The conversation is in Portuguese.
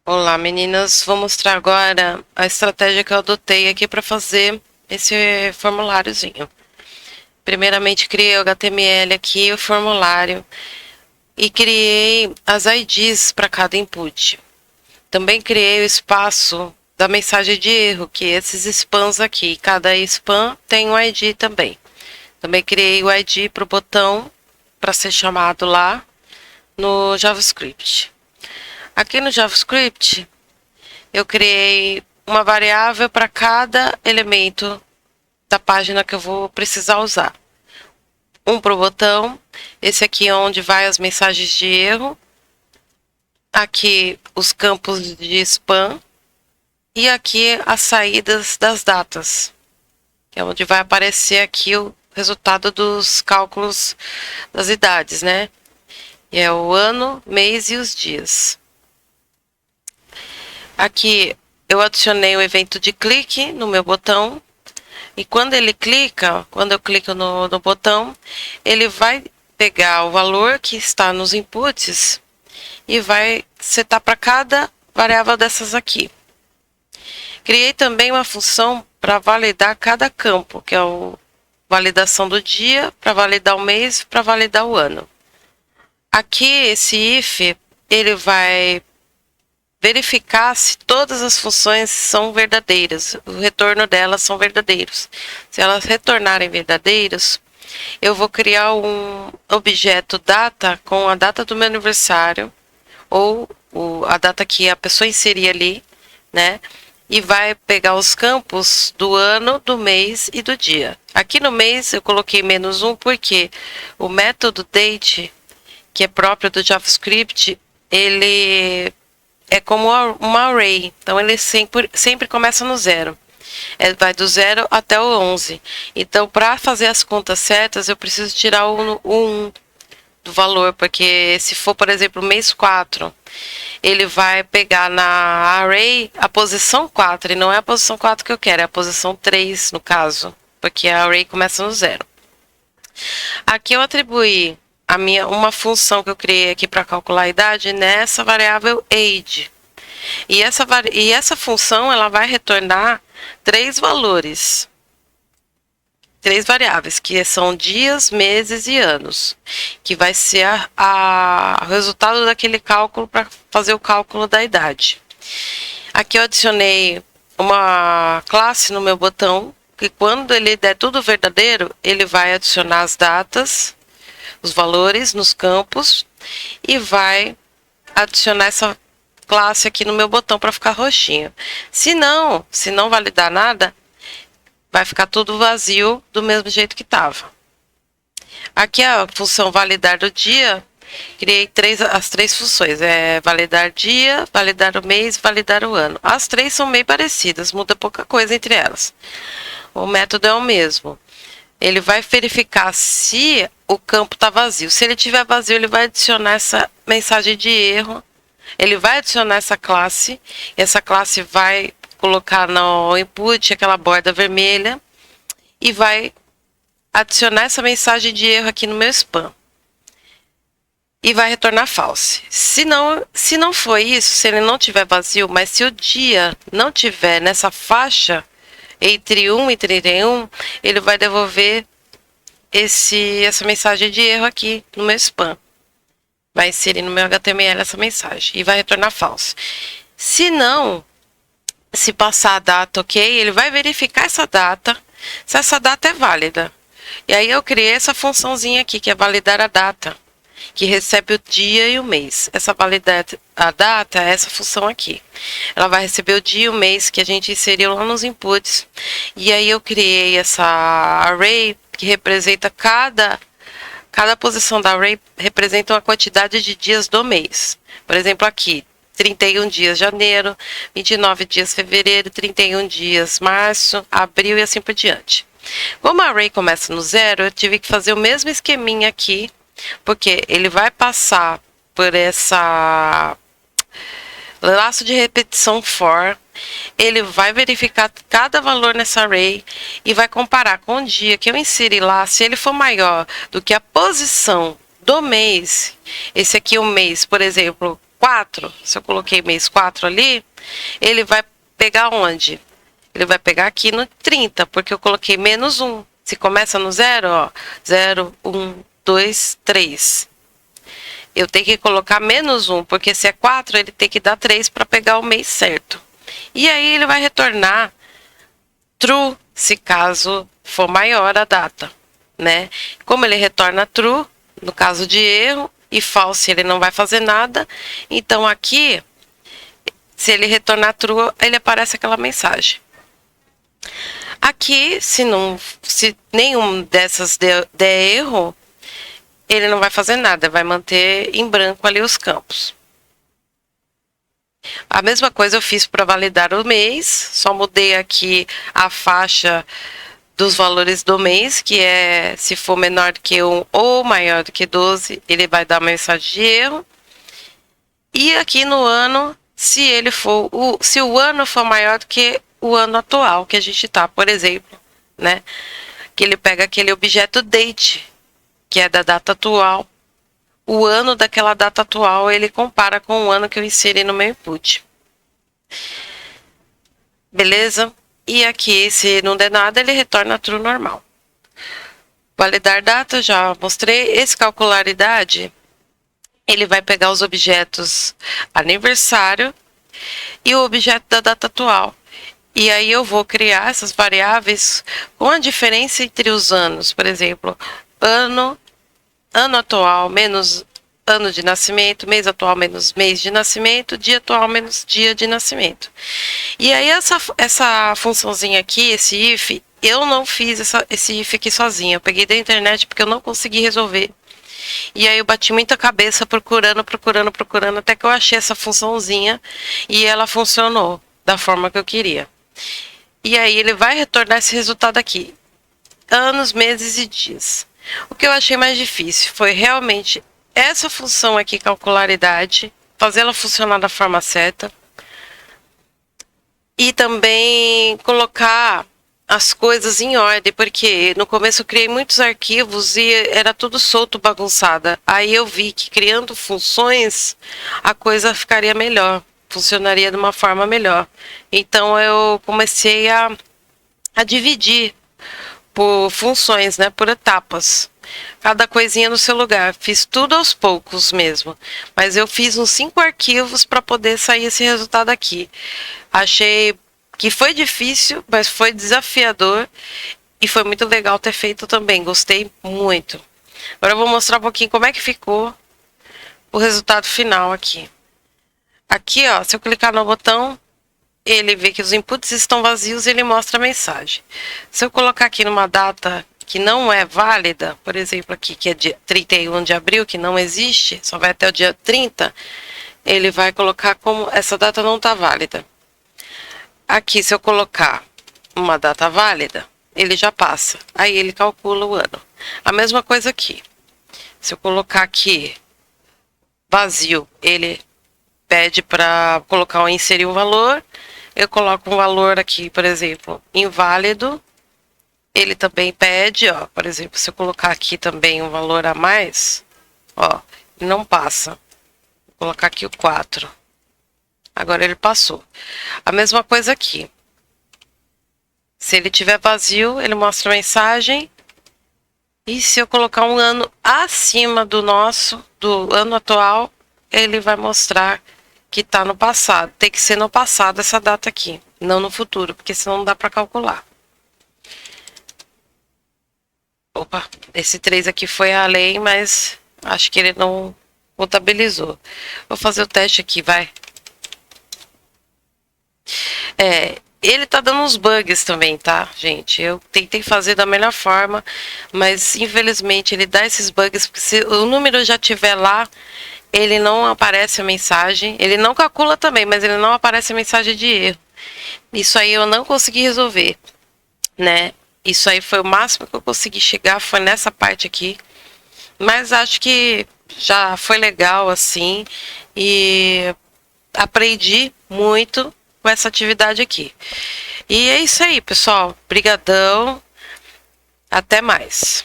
Olá, meninas. Vou mostrar agora a estratégia que eu adotei aqui para fazer esse formuláriozinho. Primeiramente, criei o HTML aqui, o formulário, e criei as IDs para cada input. Também criei o espaço da mensagem de erro, que é esses spams aqui. Cada spam tem um ID também. Também criei o ID para o botão para ser chamado lá no JavaScript. Aqui no JavaScript, eu criei uma variável para cada elemento da página que eu vou precisar usar. Um para o botão, esse aqui é onde vai as mensagens de erro, aqui os campos de spam e aqui as saídas das datas, que é onde vai aparecer aqui o resultado dos cálculos das idades, né? E é o ano, mês e os dias. Aqui eu adicionei o evento de clique no meu botão. E quando ele clica, quando eu clico no botão, ele vai pegar o valor que está nos inputs e vai setar para cada variável dessas aqui. Criei também uma função para validar cada campo, que é a validação do dia, para validar o mês, para validar o ano. Aqui, esse if, ele vai verificar se todas as funções são verdadeiras, o retorno delas são verdadeiros. Se elas retornarem verdadeiros, eu vou criar um objeto data com a data do meu aniversário, ou a data que a pessoa inserir ali, né? E vai pegar os campos do ano, do mês e do dia. Aqui no mês eu coloquei -1 porque o método date, que é próprio do JavaScript, ele é como uma array, então ele sempre começa no 0. Vai do 0 até o 11. Então, para fazer as contas certas, eu preciso tirar o 1 do valor, porque se for, por exemplo, mês 4, ele vai pegar na array a posição 4, e não é a posição 4 que eu quero, é a posição 3, no caso, porque a array começa no 0. Aqui eu atribuí uma função que eu criei aqui para calcular a idade nessa variável age. E essa função ela vai retornar três valores, três variáveis, que são dias, meses e anos, que vai ser o resultado daquele cálculo para fazer o cálculo da idade. Aqui eu adicionei uma classe no meu botão, que quando ele der tudo verdadeiro, ele vai adicionar as datas, os valores nos campos e vai adicionar essa classe aqui no meu botão para ficar roxinho. Se não validar nada, vai ficar tudo vazio do mesmo jeito que estava. Aqui a função validar do dia, criei as três funções, validar dia, validar o mês, validar o ano. As três são meio parecidas, muda pouca coisa entre elas. O método é o mesmo. Ele vai verificar se o campo está vazio. Se ele estiver vazio, ele vai adicionar essa mensagem de erro. Ele vai adicionar essa classe. Essa classe vai colocar no input aquela borda vermelha e vai adicionar essa mensagem de erro aqui no meu spam. E vai retornar false. Se não for isso, se ele não tiver vazio, mas se o dia não tiver nessa faixa entre 1 e 31, ele vai devolver essa mensagem de erro aqui no meu spam. Vai inserir no meu HTML essa mensagem e vai retornar falso. Se não, se passar a data, ok, ele vai verificar essa data, se essa data é válida. E aí eu criei essa funçãozinha aqui, que é validar a data, que recebe o dia e o mês. Essa validar a data é essa função aqui. Ela vai receber o dia e o mês que a gente inseriu lá nos inputs. E aí eu criei essa array que representa cada posição da array representa uma quantidade de dias do mês. Por exemplo, aqui, 31 dias janeiro, 29 dias fevereiro, 31 dias março, abril e assim por diante. Como a array começa no 0, eu tive que fazer o mesmo esqueminha aqui, porque ele vai passar por essa laço de repetição for, ele vai verificar cada valor nessa array e vai comparar com o dia que eu inseri lá. Se ele for maior do que a posição do mês, esse aqui é o mês, por exemplo, 4, se eu coloquei mês 4 ali, ele vai pegar onde? Ele vai pegar aqui no 30, porque eu coloquei menos 1. Se começa no 0, ó, 0, 1, 2, 3. Eu tenho que colocar menos 1, porque se é 4, ele tem que dar 3 para pegar o mês certo. E aí ele vai retornar true, se caso for maior a data, né? Como ele retorna true, no caso de erro, e false ele não vai fazer nada, então aqui, se ele retornar true, ele aparece aquela mensagem. Aqui, se nenhum dessas der erro, ele não vai fazer nada, vai manter em branco ali os campos. A mesma coisa eu fiz para validar o mês, só mudei aqui a faixa dos valores do mês, que é se for menor do que 1 ou maior do que 12, ele vai dar uma mensagem de erro. E aqui no ano, se o ano for maior do que o ano atual que a gente está, por exemplo, né? Que ele pega aquele objeto date, que é da data atual. O ano daquela data atual, ele compara com o ano que eu inseri no meu input. Beleza? E aqui, se não der nada, ele retorna true normal. Validar data, já mostrei. Esse calcular idade, ele vai pegar os objetos aniversário e o objeto da data atual. E aí eu vou criar essas variáveis com a diferença entre os anos. Por exemplo, ano atual menos ano de nascimento, mês atual menos mês de nascimento, dia atual menos dia de nascimento. E aí essa funçãozinha aqui, esse if, eu não fiz esse if aqui sozinha. Eu peguei da internet porque eu não consegui resolver. E aí eu bati muita cabeça procurando, até que eu achei essa funçãozinha e ela funcionou da forma que eu queria. E aí ele vai retornar esse resultado aqui. Anos, meses e dias. O que eu achei mais difícil foi realmente essa função aqui, calcular idade, fazer ela funcionar da forma certa. E também colocar as coisas em ordem, porque no começo eu criei muitos arquivos e era tudo solto, bagunçada. Aí eu vi que criando funções a coisa ficaria melhor, funcionaria de uma forma melhor. Então eu comecei a dividir por funções, né, por etapas. Cada coisinha no seu lugar. Fiz tudo aos poucos mesmo. Mas eu fiz uns 5 arquivos para poder sair esse resultado aqui. Achei que foi difícil, mas foi desafiador. E foi muito legal ter feito também. Gostei muito. Agora eu vou mostrar um pouquinho como é que ficou o resultado final aqui. Aqui, ó, se eu clicar no botão, ele vê que os inputs estão vazios e ele mostra a mensagem. Se eu colocar aqui numa data que não é válida, por exemplo aqui, que é dia 31 de abril, que não existe, só vai até o dia 30, ele vai colocar como essa data não está válida. Aqui, se eu colocar uma data válida, ele já passa. Aí ele calcula o ano. A mesma coisa aqui. Se eu colocar aqui vazio, ele pede para colocar ou inserir um valor. Eu coloco um valor aqui, por exemplo, inválido. Ele também pede, ó, por exemplo, se eu colocar aqui também um valor a mais, ó, não passa. Vou colocar aqui o 4. Agora ele passou. A mesma coisa aqui. Se ele tiver vazio, ele mostra a mensagem. E se eu colocar um ano acima do ano atual, ele vai mostrar que está no passado. Tem que ser no passado essa data aqui, não no futuro, porque senão não dá para calcular. Opa, esse 3 aqui foi além, mas acho que ele não contabilizou. Vou fazer o teste aqui, vai. Ele tá dando uns bugs também, tá, gente? Eu tentei fazer da melhor forma, mas infelizmente ele dá esses bugs, porque se o número já tiver lá, ele não aparece a mensagem. Ele não calcula também, mas ele não aparece a mensagem de erro. Isso aí eu não consegui resolver, né? Isso aí foi o máximo que eu consegui chegar, foi nessa parte aqui. Mas acho que já foi legal, assim, e aprendi muito com essa atividade aqui. E é isso aí, pessoal. Brigadão. Até mais.